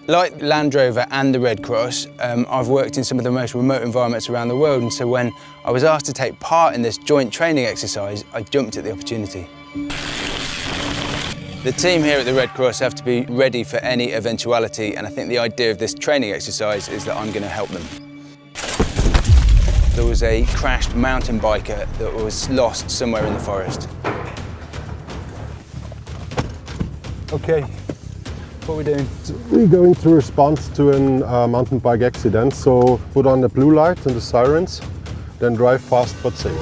Like Land Rover and the Red Cross, I've worked in some of the most remote environments around the world, and so when I was asked to take part in this joint training exercise, I jumped at the opportunity. The team here at the Red Cross have to be ready for any eventuality, and I think the idea of this training exercise is that I'm going to help them. There was a crashed mountain biker that was lost somewhere in the forest. Okay, what are we doing? We're going to respond to a mountain bike accident, so put on the blue light and the sirens, then drive fast but safe.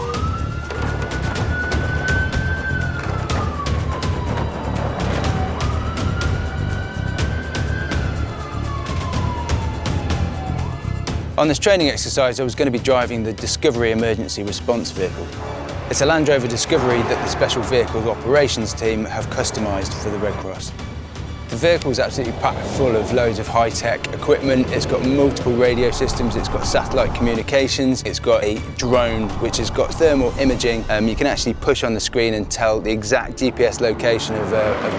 On this training exercise, I was going to be driving the Discovery emergency response vehicle. It's a Land Rover Discovery that the Special Vehicles Operations team have customised for the Red Cross. The vehicle is absolutely packed full of loads of high-tech equipment. It's got multiple radio systems, it's got satellite communications, it's got a drone which has got thermal imaging. You can actually push on the screen and tell the exact GPS location of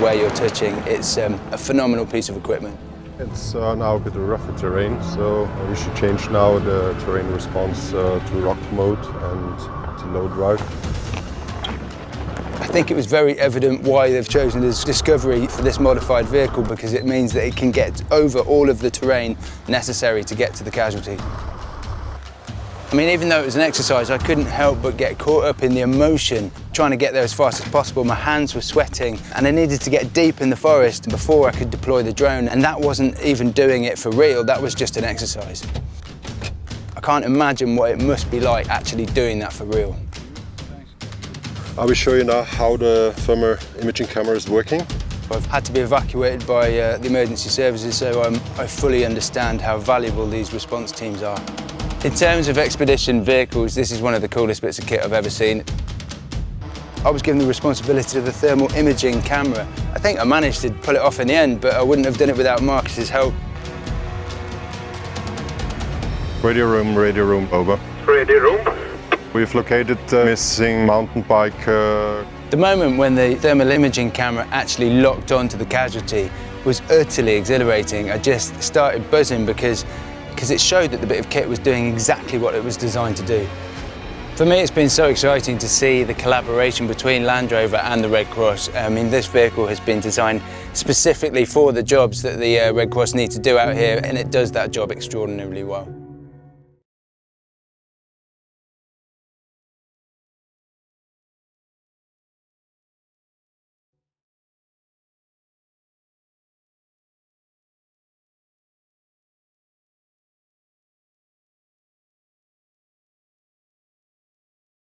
where you're touching. It's a phenomenal piece of equipment. It's now a bit of rougher terrain, so we should change now the terrain response to rock mode and to low drive. I think it was very evident why they've chosen this Discovery for this modified vehicle, because it means that it can get over all of the terrain necessary to get to the casualty. I mean, even though it was an exercise, I couldn't help but get caught up in the emotion, trying to get there as fast as possible. My hands were sweating and I needed to get deep in the forest before I could deploy the drone, and that wasn't even doing it for real, that was just an exercise. I can't imagine what it must be like actually doing that for real. I will show you now how the thermal imaging camera is working. I've had to be evacuated by the emergency services, so I fully understand how valuable these response teams are. In terms of expedition vehicles, this is one of the coolest bits of kit I've ever seen. I was given the responsibility of the thermal imaging camera. I think I managed to pull it off in the end, but I wouldn't have done it without Marcus's help. Radio room, over. Radio room. We've located the missing mountain bike. The moment when the thermal imaging camera actually locked onto the casualty was utterly exhilarating. I just started buzzing because it showed that the bit of kit was doing exactly what it was designed to do. For me, it's been so exciting to see the collaboration between Land Rover and the Red Cross. I mean, this vehicle has been designed specifically for the jobs that the Red Cross need to do out here, and it does that job extraordinarily well.